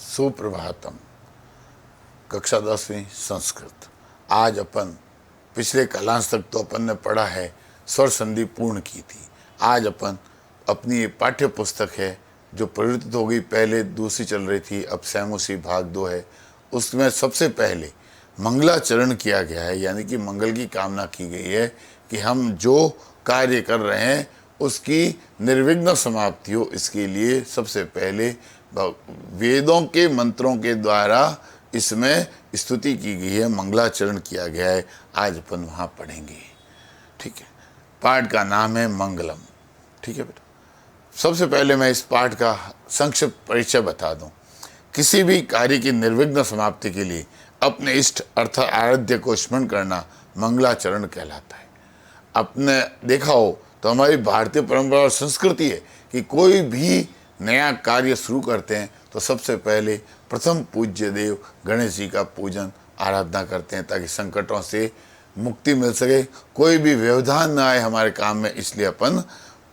सुप्रभातम। कक्षा 10वीं संस्कृत। आज अपन पिछले कालांश तक तो अपन ने पढ़ा है, स्वर संधि पूर्ण की थी। आज अपन अपनी पाठ्य पुस्तक है जो प्रवृत्त हो गई, पहले दूसरी चल रही थी, अब सैमुसी भाग 2 है। उसमें सबसे पहले मंगलाचरण किया गया है, यानी कि मंगल की कामना की गई है कि हम जो कार्य कर रहे हैं उसकी निर्विघ्न समाप्ति हो। इसके लिए सबसे पहले वेदों के मंत्रों के द्वारा इसमें स्तुति की गई है, मंगलाचरण किया गया है। आज अपन वहाँ पढ़ेंगे। ठीक है, पाठ का नाम है मंगलम। ठीक है बेटा, सबसे पहले मैं इस पाठ का संक्षिप्त परिचय बता दूं। किसी भी कार्य की निर्विघ्न समाप्ति के लिए अपने इष्ट अर्थात आराध्य को स्मरण करना मंगलाचरण कहलाता है। आपने देखा हो तो हमारी भारतीय परंपरा और संस्कृति है कि कोई भी नया कार्य शुरू करते हैं तो सबसे पहले प्रथम पूज्य देव गणेश जी का पूजन आराधना करते हैं, ताकि संकटों से मुक्ति मिल सके, कोई भी व्यवधान न आए हमारे काम में। इसलिए अपन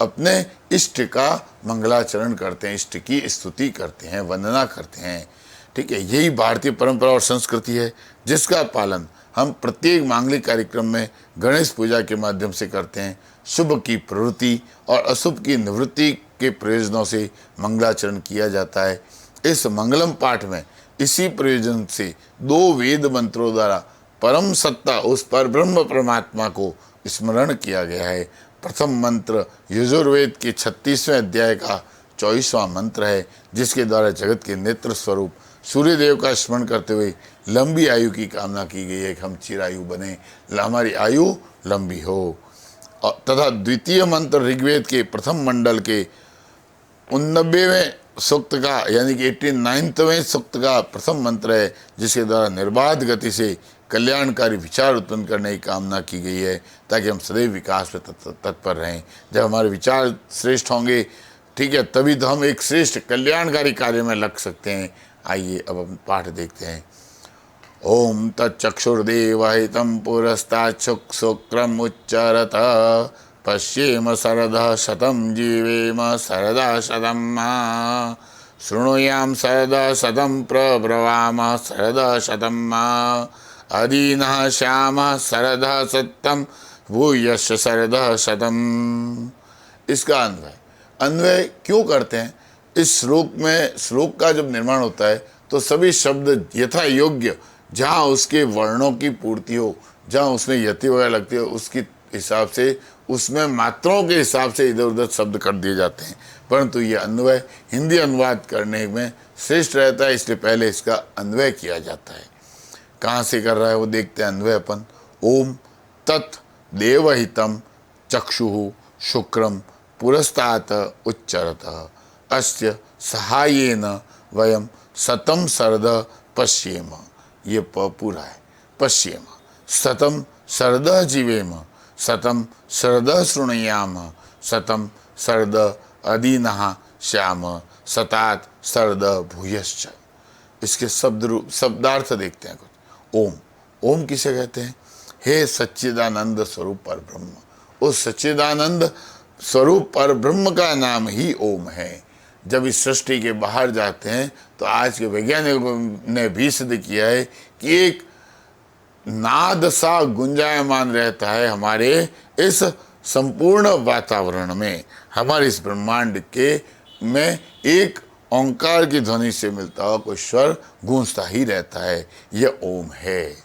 अपने इष्ट का मंगलाचरण करते हैं, इष्ट की स्तुति करते हैं, वंदना करते हैं। ठीक है, यही भारतीय परंपरा और संस्कृति है जिसका पालन हम प्रत्येक मांगलिक कार्यक्रम में गणेश पूजा के माध्यम से करते हैं। शुभ की प्रवृत्ति और अशुभ की निवृत्ति के प्रयोजनों से मंगलाचरण किया जाता है। इस मंगलम पाठ में इसी प्रयोजन से 2 वेद मंत्रों द्वारा परम सत्ता उस पर ब्रह्म परमात्मा को स्मरण किया गया है। प्रथम मंत्र यजुर्वेद के 36वें अध्याय का 24वां मंत्र है, जिसके द्वारा जगत के नेत्र स्वरूप सूर्यदेव का स्मरण करते हुए लंबी आयु की कामना की गई है कि हम चिरायु बने, हमारी आयु लंबी हो। और तथा द्वितीय मंत्र ऋग्वेद के प्रथम मंडल के 89वें सूक्त का यानी कि 89वें सूक्त का प्रथम मंत्र है, जिसके द्वारा निर्बाध गति से कल्याणकारी विचार उत्पन्न करने की कामना की गई है, ताकि हम सदैव विकास में तत्पर रहें। जब हमारे विचार श्रेष्ठ होंगे, ठीक है, तभी तो हम एक श्रेष्ठ कल्याणकारी कार्य में लग सकते हैं। आइए अब हम पाठ देखते हैं। ओम तच्चक्षुर्देवहितं पुरस्ताच्छुक शुक्रम उच्चरत पश्येम शरदः शतं जीवेम शरदः शतं मा शृणुयाम शरदः शतं प्रब्रवाम शरदः शतं मा अदीनः श्यामः शरदः सत्यं भूयश्च शरदः शतं। इसका अन्वय क्यों करते हैं? इस श्लोक में, श्लोक का जब निर्माण होता है तो सभी शब्द यथा योग्य, जहाँ उसके वर्णों की पूर्ति हो, जहाँ उसमें यति वगैरह लगती है, उसकी हिसाब से, उसमें मात्राओं के हिसाब से इधर उधर शब्द कर दिए जाते हैं। परंतु ये अन्वय हिंदी अनुवाद करने में श्रेष्ठ रहता है, इसलिए पहले इसका अन्वय किया जाता है। कहाँ से कर रहा है वो देखते हैं अन्वय अपन। ओम तत् देवहितं चक्षुः शुक्रम पुरस्तात् उच्चरत अस्य सहायेन वयम शतं शरदः पश्येम। ये पूरा है। पश्येम शतं शरदः जीवेम शतं शरदः शृणुयाम शतं शरदः अदीनः श्याम शतात् शरदः भूयश्च। इसके शब्दार्थ देखते हैं कुछ। ओम, ओम किसे कहते हैं? हे सच्चिदानंद स्वरूप पर ब्रह्म। उस सच्चिदानंद स्वरूप पर ब्रह्म का नाम ही ओम है। जब इस सृष्टि के बाहर जाते हैं तो आज के वैज्ञानिकों ने भी सिद्ध किया है कि एक नाद सा गुंजायमान रहता है हमारे इस संपूर्ण वातावरण में। हमारे इस ब्रह्मांड के में एक ओंकार की ध्वनि से मिलता हुआ कोई स्वर गूंजता ही रहता है। यह ओम है।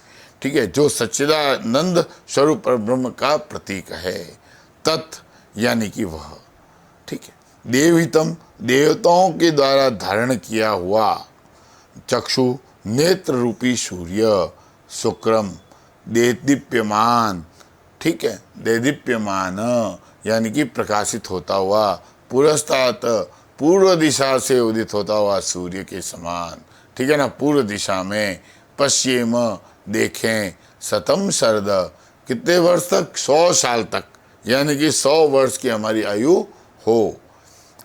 ठीक है, जो सच्चिदानंद स्वरूप पर ब्रह्म का प्रतीक है। तत् यानी कि वह। ठीक है, देवहितम देवताओं के द्वारा धारण किया हुआ, चक्षु नेत्र रूपी सूर्य, शुक्रम देदीप्यमान। ठीक है, देदीप्यमान यानी कि प्रकाशित होता हुआ, पुरस्तात् पूर्व दिशा से उदित होता हुआ सूर्य के समान। ठीक है ना, पूर्व दिशा में। पश्येम देखें, शतम शरद कितने वर्ष तक? 100 साल तक, यानी कि 100 वर्ष की हमारी आयु हो।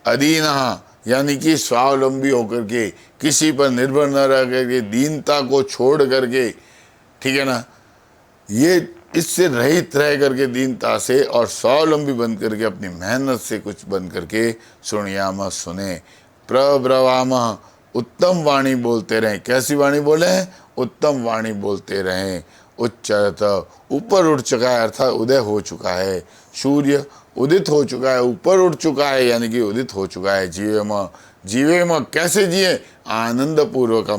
अदीनः यानी कि स्वावलंबी होकर के, किसी पर निर्भर न रह करके, दीनता को छोड़ करके, ठीक है ना, ये इससे रहित रह करके दीनता से और स्वावलंबी बन करके अपनी मेहनत से कुछ बन करके सुनियाम सुने, प्रब्रवाम उत्तम वाणी बोलते रहें। कैसी वाणी बोले? उत्तम वाणी बोलते रहें। उच्चरत, ऊपर उठ चुका है अर्थात उदय हो चुका है। सूर्य उदित हो चुका है, ऊपर उठ चुका है यानी कि उदित हो चुका है। जीवे म कैसे जिए? आनंद पूर्वक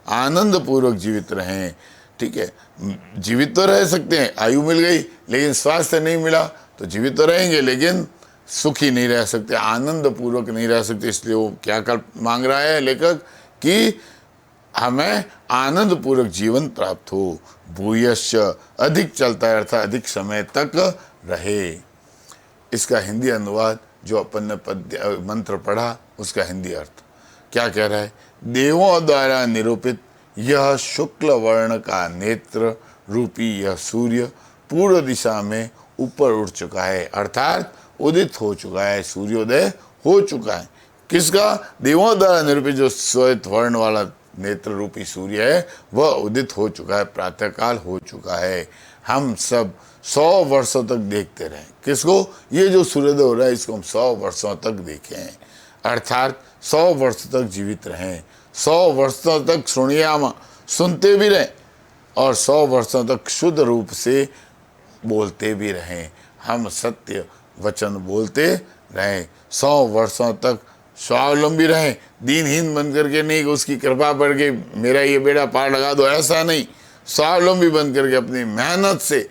आनंद पूर्वक जीवित रहें। ठीक है, जीवित तो रह सकते हैं, आयु मिल गई लेकिन स्वास्थ्य नहीं मिला तो जीवित तो रहेंगे लेकिन सुखी नहीं रह सकते, आनंद पूर्वक नहीं रह सकते। इसलिए वो क्या कर मांग रहा है लेखक कि हमें आनंद पूर्वक जीवन प्राप्त हो। भूयश्च, अधिक चलता है अर्थात अधिक समय तक रहे। इसका हिंदी अनुवाद जो अपन ने पद्य मंत्र पढ़ा उसका हिंदी अर्थ क्या कह रहा है? देवों द्वारा निरूपित यह शुक्ल वर्ण का नेत्र रूपी यह सूर्य पूर्व दिशा में ऊपर उठ चुका है अर्थात उदित हो चुका है, सूर्योदय हो चुका है। किसका? देवों द्वारा निरूपित जो श्वेत वर्ण वाला नेत्र रूपी सूर्य है वह उदित हो चुका है, प्रातःकाल हो चुका है। हम सब 100 वर्षों तक देखते रहें। किसको? ये जो सूर्योदय हो रहा है इसको हम 100 वर्षों तक देखें अर्थात 100 वर्षों तक जीवित रहें, 100 वर्षों तक सुनियामा सुनते भी रहें और 100 वर्षों तक शुद्ध रूप से बोलते भी रहें। हम सत्य वचन बोलते रहें, 100 वर्षों तक स्वावलंबी रहें, दीनहीन बन करके नहीं उसकी कृपा बढ़ के मेरा ये बेड़ा पार लगा दो, ऐसा नहीं। स्वावलंबी बन करके अपनी मेहनत से,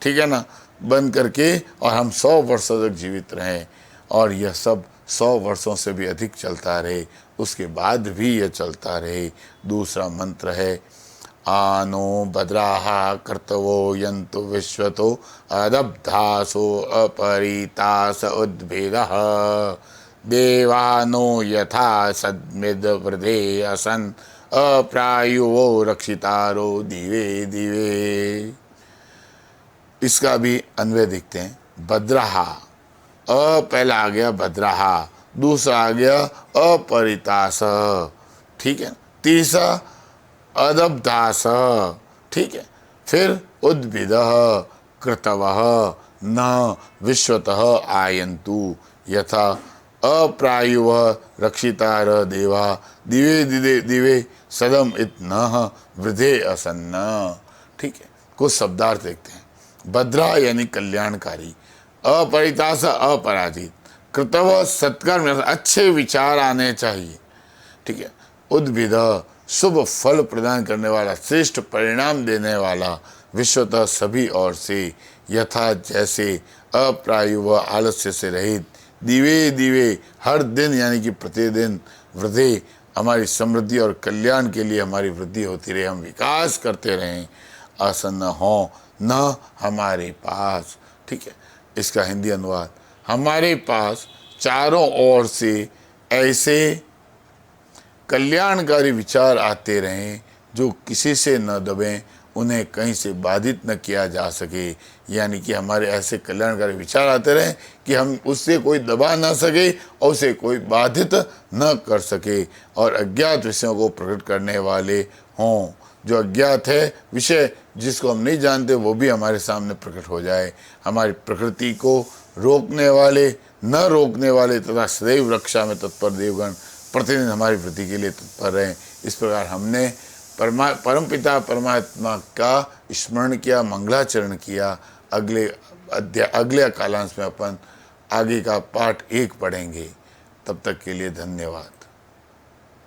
ठीक है ना, बन करके और हम 100 वर्षों तक जीवित रहें और यह सब 100 वर्षों से भी अधिक चलता रहे, उसके बाद भी यह चलता रहे। दूसरा मंत्र है आनो भद्राः कर्तवो यन्तु विश्वतो अदब्धासो अपरितास उद्भिदः देवानो यथा सद्मिद वृधे असन् अप्रायुवो रक्षितारो दिवे दिवे। इसका भी अन्वय देखते हैं। भद्राः, अ पहला आ गया भद्राः, दूसरा आ गया अपरितास, ठीक है, तीसरा अदब्धास, ठीक है, फिर उद्भिदः कृतवः न विश्वतः आयन्तु यथा अप्रायुवः रक्षितार देवा दिवे दिवे दिवे सदम इत न वृधे असन्न। ठीक है, कुछ शब्दार्थ देखते हैं। भद्रा यानी कल्याणकारी, अपरितास अपराजित, कृतव सत्कर्म अच्छे विचार आने चाहिए, ठीक है, उद्भिद शुभ फल प्रदान करने वाला, श्रेष्ठ परिणाम देने वाला, विश्वतः सभी ओर से, यथा जैसे, अप्रायुव आलस्य से रहित, दिवे दिवे हर दिन यानी कि प्रतिदिन, वृद्धि हमारी समृद्धि और कल्याण के लिए हमारी वृद्धि होती रहे, हम विकास करते रहें, आसन्न हो न हमारे पास। ठीक है, इसका हिंदी अनुवाद, हमारे पास चारों ओर से ऐसे कल्याणकारी विचार आते रहें जो किसी से न दबें, उन्हें कहीं से बाधित न किया जा सके। यानी कि हमारे ऐसे कल्याणकारी विचार आते रहें कि हम उससे कोई दबा ना सके और उसे कोई बाधित न कर सके, और अज्ञात विषयों को प्रकट करने वाले हों। जो अज्ञात है विषय जिसको हम नहीं जानते वो भी हमारे सामने प्रकट हो जाए। हमारी प्रकृति को रोकने वाले, न रोकने वाले तथा सदैव रक्षा में तत्पर देवगण प्रतिदिन हमारी वृद्धि के लिए तत्पर रहें। इस प्रकार हमने परमपिता परमात्मा का स्मरण किया, मंगलाचरण किया। अगले कालांश में अपन आगे का पाठ 1 पढ़ेंगे। तब तक के लिए धन्यवाद।